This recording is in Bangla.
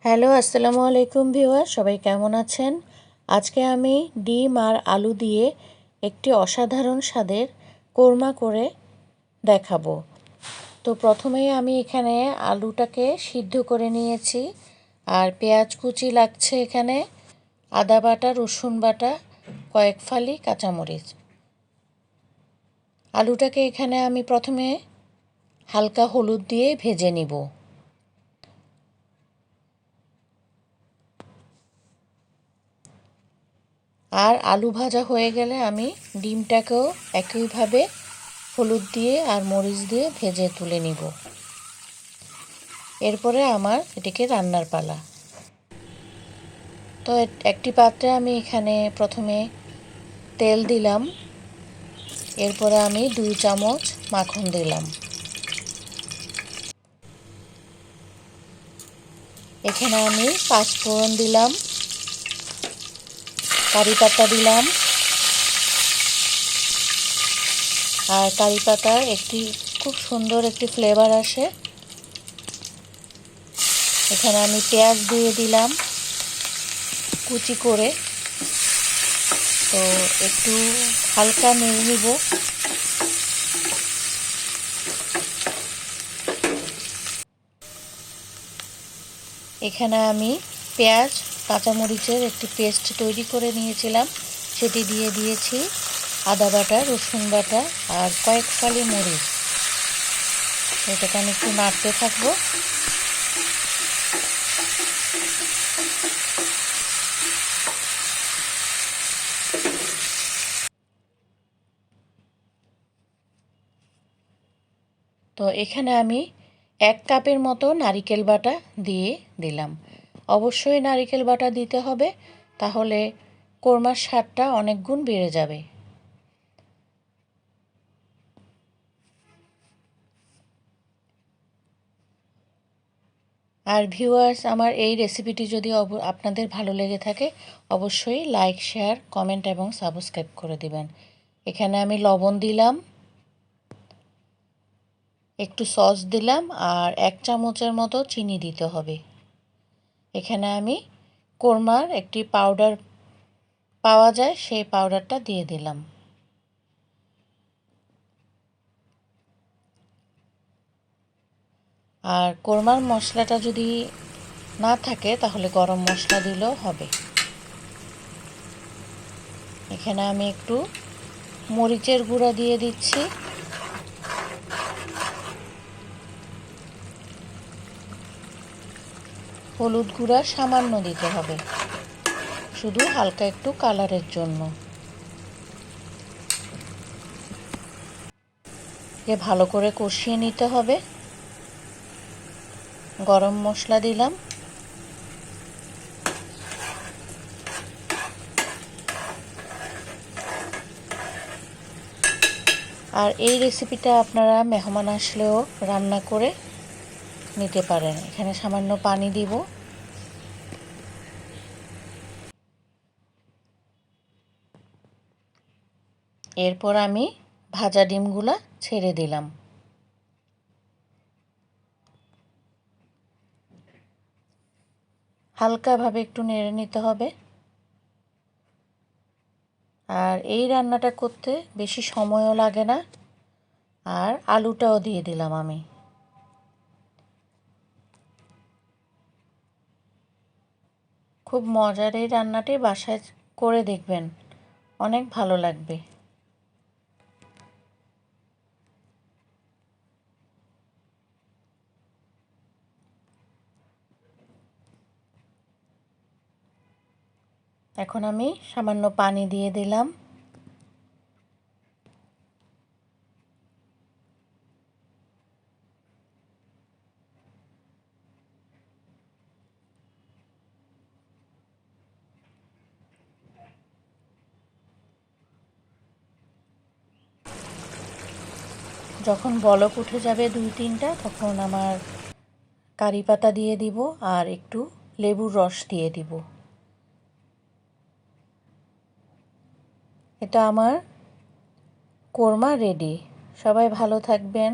হ্যালো, আসসালামু আলাইকুম ভিউয়ার, সবাই কেমন আছেন? আজকে আমি ডিম আর আলু দিয়ে একটি অসাধারণ স্বাদের কোরমা করে দেখাবো। তো প্রথমেই আমি এখানে আলুটাকে সিদ্ধ করে নিয়েছি, আর পেঁয়াজ কুচি লাগছে এখানে, আদা বাটা, রসুন বাটা, কয়েক ফালি কাঁচামরিচ। আলুটাকে এখানে আমি প্রথমে হালকা হলুদ দিয়ে ভেজে নিব। আর আলু ভাজা হয়ে গেলে আমি ডিমটাকেও একইভাবে হলুদ দিয়ে আর মরিচ দিয়ে ভেজে তুলে নিব। এরপরে আমার এটিকে রান্নার পালা। তো একটি পাত্রে আমি এখানে প্রথমে তেল দিলাম, এরপরে আমি 2 চামচ মাখন দিলাম। এখানে আমি 5 ফোড়ন দিলাম, কারি পাতা দিলাম, আর কারি পাতার একটি খুব সুন্দর একটি ফ্লেভার আসে। এখানে আমি পেঁয়াজ দিয়ে দিলাম কুচি করে। তো একটু হালকা নেড়ে নিব। এখানে আমি পেঁয়াজ কাঁচামরিচের একটি পেস্ট তৈরি করে নিয়েছিলাম, সেটি দিয়ে দিয়েছি, আদা বাটা, রসুন বাটা আর কয়েক ফালি মরিচ। এটাকে আমি একটু নাড়তে থাকবো। তো এখানে আমি 1 কাপের মতো নারিকেল বাটা দিয়ে দিলাম। অবশ্যই নারিকেল বাটা দিতে হবে, তাহলে কোরমার স্বাদটা অনেক গুণ বেড়ে যাবে। আর ভিউয়ার্স, আমার এই রেসিপিটি যদি আপনাদের ভালো লেগে থাকে, অবশ্যই লাইক, শেয়ার, কমেন্ট এবং সাবস্ক্রাইব করে দিবেন। এখানে আমি লবণ দিলাম, একটু সস দিলাম, আর 1 চামচের মতো চিনি দিতে হবে। এখানে আমি কোরমার একটি পাউডার পাওয়া যায়, সেই পাউডারটা দিয়ে দিলাম। আর কোরমার মশলাটা যদি না থাকে তাহলে গরম মশলা দিলেও হবে। এখানে আমি একটু মরিচের গুঁড়া দিয়ে দিচ্ছি। হলুদ গুঁড়া সামান্য দিতে হবে, শুধু হালকা একটু কালারের জন্য। ভালো করে কষিয়ে নিতে হবে। গরম মশলা দিলাম। আর এই রেসিপিটা আপনারা মেহমান আসলেও রান্না করে নিতে পারেন। এখানে সামান্য পানি দিব। এরপর আমি ভাজা ডিমগুলা ছেড়ে দিলাম। হালকাভাবে একটু নেড়ে নিতে হবে। আর এই রান্নাটা করতে বেশি সময়ও লাগে না। আর আলুটাও দিয়ে দিলাম আমি। খুব মজার এই রান্নাটি বাসায় করে দেখবেন, অনেক ভালো লাগবে। এখন আমি সামান্য পানি দিয়ে দিলাম। যখন বলক উঠে যাবে 2-3টা, তখন আমার কারি পাতা দিয়ে দিব আর একটু লেবুর রস দিয়ে দিব। এটা আমার কোরমা রেডি। সবাই ভালো থাকবেন।